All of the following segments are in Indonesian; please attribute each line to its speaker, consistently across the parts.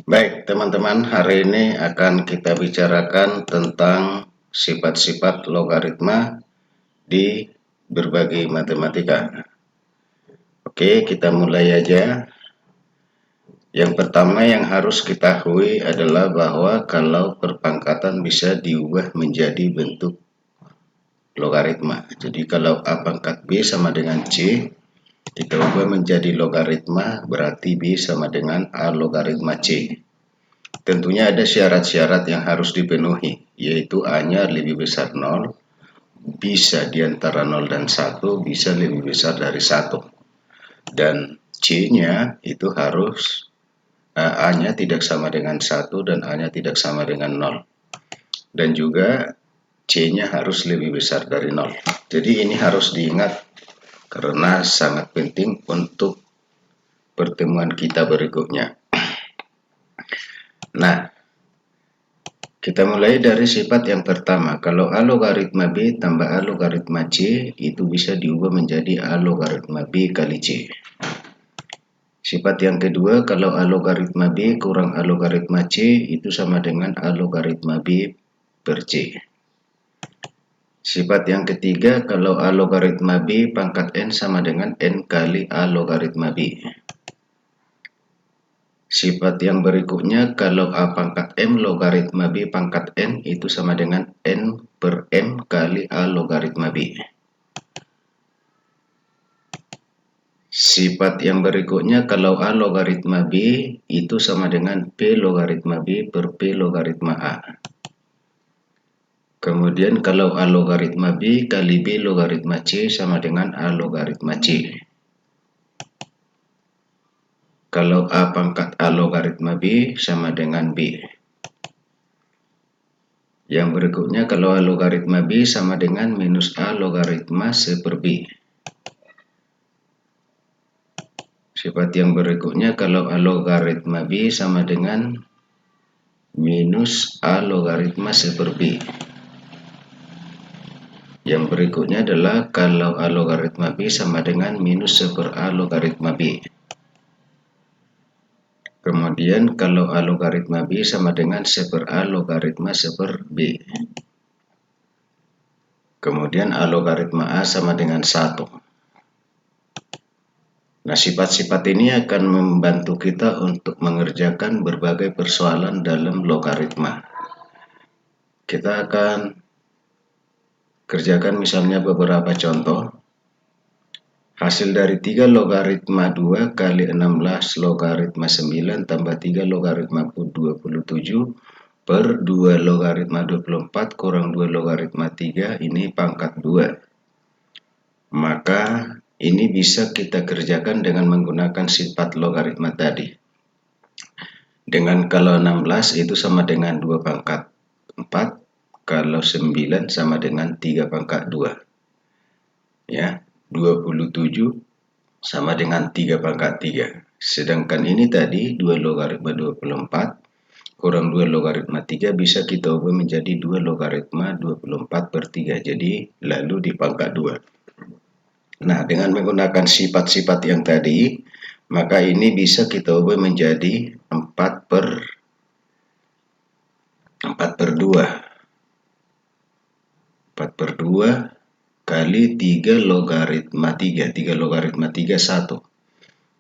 Speaker 1: Baik, teman-teman, hari ini akan kita bicarakan tentang sifat-sifat logaritma di berbagai matematika. Oke, kita mulai aja. Yang pertama yang harus kita ketahui adalah bahwa kalau perpangkatan bisa diubah menjadi bentuk logaritma. Jadi kalau A pangkat B sama dengan C, kita ubah menjadi logaritma, berarti B sama dengan A logaritma C. Tentunya ada syarat-syarat yang harus dipenuhi, yaitu A-nya lebih besar 0, bisa di antara 0 dan 1, bisa lebih besar dari 1. Dan C-nya itu harus A-nya tidak sama dengan 1 dan A-nya tidak sama dengan 0. Dan juga C-nya harus lebih besar dari 0. Jadi ini harus diingat karena sangat penting untuk pertemuan kita berikutnya. Nah, kita mulai dari sifat yang pertama. Kalau A logaritma B tambah A logaritma C, itu bisa diubah menjadi A logaritma B kali C. Sifat yang kedua, kalau A logaritma B kurang A logaritma C, itu sama dengan A logaritma B per C. Sifat yang ketiga, kalau A logaritma B pangkat N sama dengan N kali A logaritma B. Sifat yang berikutnya, kalau A pangkat M logaritma B pangkat N itu sama dengan N per M kali A logaritma B. Sifat yang berikutnya, kalau A logaritma B itu sama dengan P logaritma B per P logaritma A. Kemudian kalau A logaritma B kali B logaritma C sama dengan A logaritma C. Kalau A pangkat A logaritma B sama dengan B. Yang berikutnya, kalau A logaritma B sama dengan minus A logaritma C per B. Sifat yang berikutnya, kalau A logaritma B sama dengan minus A logaritma C per B. Yang berikutnya adalah kalau A logaritma B sama dengan minus C per A logaritma B. Kemudian kalau A logaritma B sama dengan C per A logaritma C per B. Kemudian A logaritma A sama dengan 1. Nah, sifat-sifat ini akan membantu kita untuk mengerjakan berbagai persoalan dalam logaritma. Kita akan kerjakan misalnya beberapa contoh. Hasil dari 3 logaritma 2 kali 16 logaritma 9 tambah 3 logaritma 27 per 2 logaritma 24 kurang 2 logaritma 3, ini pangkat 2. Maka ini bisa kita kerjakan dengan menggunakan sifat logaritma tadi. Dengan kalau 16 itu sama dengan 2 pangkat 4, kalau 9 sama dengan 3 pangkat 2. Ya, 27 sama dengan 3 pangkat 3. Sedangkan ini tadi 2 logaritma 24 kurang 2 logaritma 3 bisa kita ubah menjadi 2 logaritma 24 per 3. Jadi lalu di pangkat 2. Nah, dengan menggunakan sifat-sifat yang tadi, maka ini bisa kita ubah menjadi 4 per 2. 4 per 2 kali 3 logaritma 3. 3 logaritma 3, 1.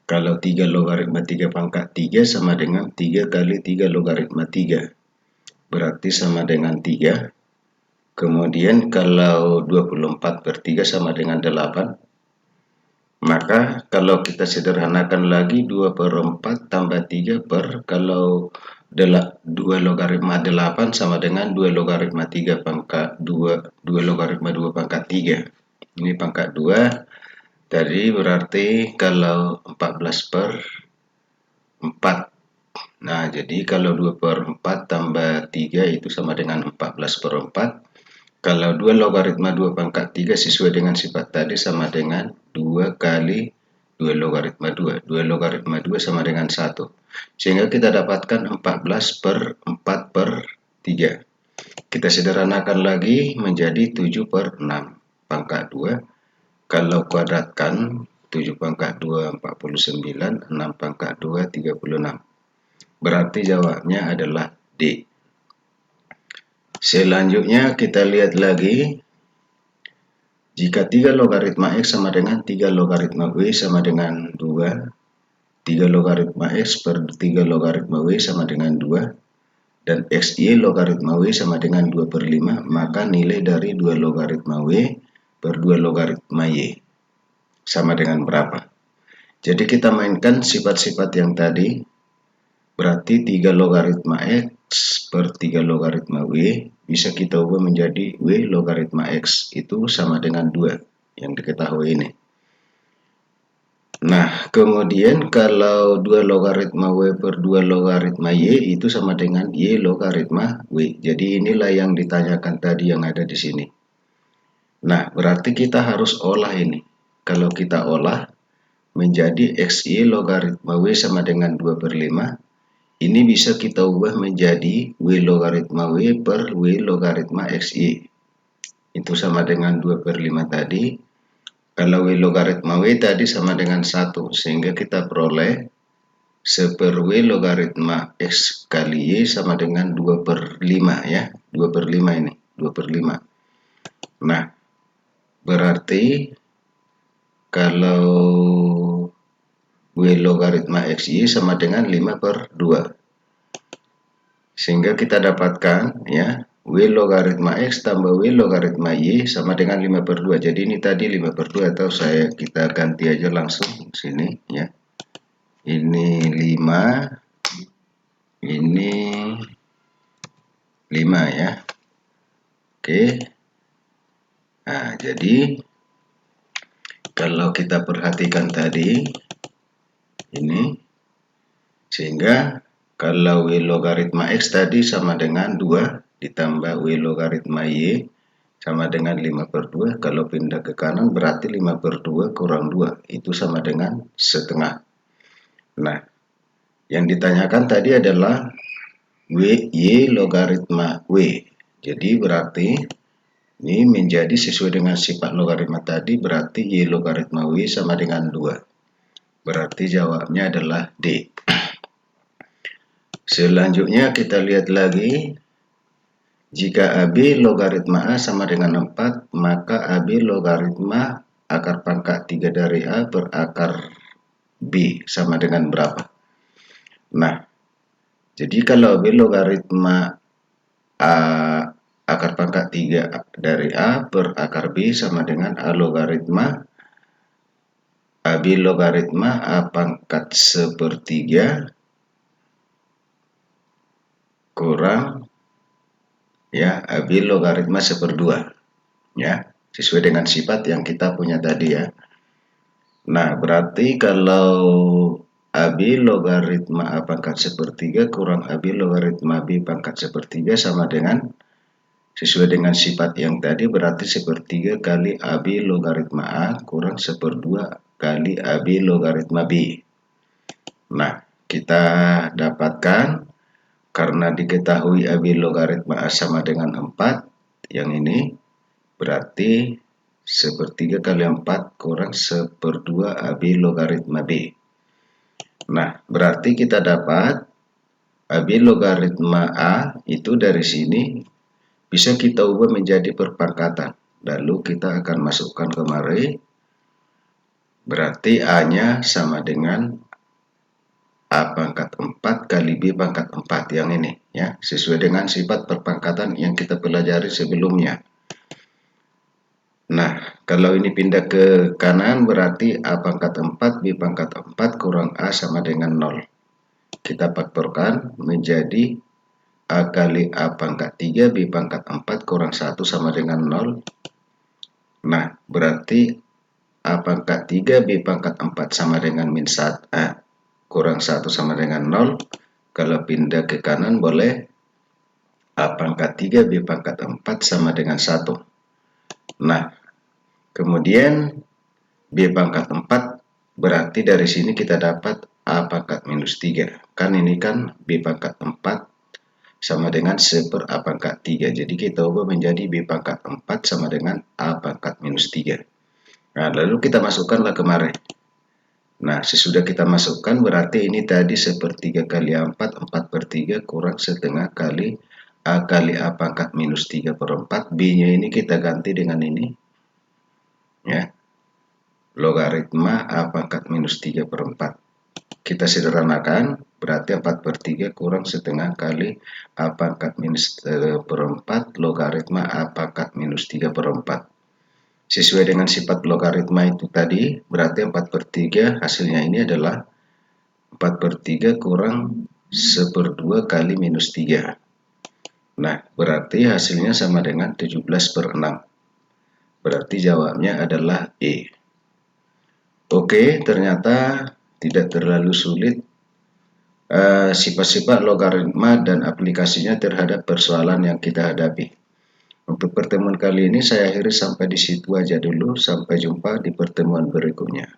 Speaker 1: Kalau 3 logaritma 3 pangkat 3 sama dengan 3 kali 3 logaritma 3. Berarti sama dengan 3. Kemudian kalau 24 per 3 sama dengan 8. Maka kalau kita sederhanakan lagi 2 per 4 tambah 3 per, kalau 2 logaritma 8 sama dengan 2 logaritma 3 pangkat 2, 2 logaritma 2 pangkat 3. Ini pangkat 2. Tadi berarti kalau 14 per 4. Nah, jadi kalau 2 per 4 tambah 3 itu sama dengan 14 per 4. Kalau 2 logaritma 2 pangkat 3 sesuai dengan sifat tadi sama dengan 2 kali 2 logaritma 2. 2 logaritma 2 sama dengan 1. Sehingga kita dapatkan 14 per 4 per 3. Kita sederhanakan lagi menjadi 7 per 6 pangkat 2. Kalau kuadratkan 7 pangkat 2 49, 6 pangkat 2 36. Berarti jawabnya adalah D. Selanjutnya kita lihat lagi. Jika 3 logaritma X sama dengan 3 logaritma W sama dengan 2, 3 logaritma X per 3 logaritma W sama dengan 2, dan XY logaritma W sama dengan 2 per 5, maka nilai dari 2 logaritma W per 2 logaritma Y sama dengan berapa? Jadi kita mainkan sifat-sifat yang tadi, berarti 3 logaritma X per 3 logaritma W bisa kita ubah menjadi W logaritma X, itu sama dengan 2 yang diketahui ini. Nah, kemudian kalau 2 logaritma W per 2 logaritma Y itu sama dengan Y logaritma W. Jadi inilah yang ditanyakan tadi yang ada di sini. Nah, berarti kita harus olah ini. Kalau kita olah menjadi XY logaritma W sama dengan 2 per 5, ini bisa kita ubah menjadi W logaritma W per W logaritma XY. Itu sama dengan 2 per 5 tadi. Kalau W logaritma W tadi sama dengan 1, sehingga kita peroleh 1 per W logaritma X kali Y sama dengan 2 per 5 ya. 2 per 5 ini, 2 per 5. Nah, berarti kalau W logaritma XY sama dengan 5 per 2. Sehingga kita dapatkan ya, W logaritma X tambah W logaritma Y sama dengan 5 per 2. Jadi ini tadi 5 per 2, atau kita ganti aja langsung sini ya. Ini 5, ini 5 ya. Oke. Nah, jadi kalau kita perhatikan tadi ini, sehingga kalau W logaritma X tadi sama dengan 2 ditambah W logaritma Y sama dengan 5 per 2. Kalau pindah ke kanan berarti 5 per 2 kurang 2. Itu sama dengan setengah. Nah, yang ditanyakan tadi adalah Y logaritma W. Jadi berarti ini menjadi sesuai dengan sifat logaritma tadi, berarti Y logaritma W sama dengan 2. Berarti jawabnya adalah D. Selanjutnya kita lihat lagi. Jika AB logaritma A sama dengan 4, maka AB logaritma akar pangkat 3 dari A per akar B sama dengan berapa? Nah, jadi kalau AB logaritma A akar pangkat 3 dari A per akar B sama dengan A logaritma AB logaritma A pangkat 1/3 kurang ya AB logaritma 1/2 ya, sesuai dengan sifat yang kita punya tadi ya. Nah, berarti kalau AB logaritma A pangkat 1/3 kurang AB logaritma B pangkat 1/3 sama dengan, sesuai dengan sifat yang tadi, berarti 1/3 kali AB logaritma A kurang 1/2 kali AB logaritma B. Nah, kita dapatkan karena diketahui AB logaritma A sama dengan 4, yang ini berarti 1/3 kali 4 kurang 1/2 AB logaritma B. Nah, berarti kita dapat AB logaritma A itu dari sini bisa kita ubah menjadi perpangkatan. Lalu kita akan masukkan kemari. Berarti A-nya sama dengan A pangkat 4 kali B pangkat 4 yang ini ya, sesuai dengan sifat perpangkatan yang kita pelajari sebelumnya. Nah, kalau ini pindah ke kanan berarti A pangkat 4 B pangkat 4 kurang A sama dengan 0. Kita faktorkan menjadi A kali A pangkat 3 B pangkat 4 kurang 1 sama dengan 0. Nah, berarti A pangkat 3 B pangkat 4 sama dengan min 1 kurang 1 sama dengan 0. Kalau pindah ke kanan boleh A pangkat 3 B pangkat 4 sama dengan 1. Nah, kemudian B pangkat 4 berarti dari sini kita dapat A pangkat minus 3. Kan ini kan B pangkat 4 sama dengan 1 per A pangkat 3. Jadi kita ubah menjadi B pangkat 4 sama dengan A pangkat minus 3. Nah, lalu kita masukkanlah kemari. Nah, sesudah kita masukkan berarti ini tadi 1/3 kali 4, 4/3 kurang setengah kali A kali A pangkat minus 3/4. B-nya ini kita ganti dengan ini, ya. Logaritma A pangkat minus 3/4. Kita sederhanakan, berarti 4/3 kurang setengah kali A pangkat minus 4 logaritma A pangkat minus 3/4. Sesuai dengan sifat logaritma itu tadi, berarti 4/3 hasilnya ini adalah 4/3 kurang 1/2 kali minus 3. Nah, berarti hasilnya sama dengan 17/6. Berarti jawabnya adalah E. Oke, ternyata tidak terlalu sulit sifat-sifat logaritma dan aplikasinya terhadap persoalan yang kita hadapi. Untuk pertemuan kali ini saya akhiri sampai di situ aja dulu. Sampai jumpa di pertemuan berikutnya.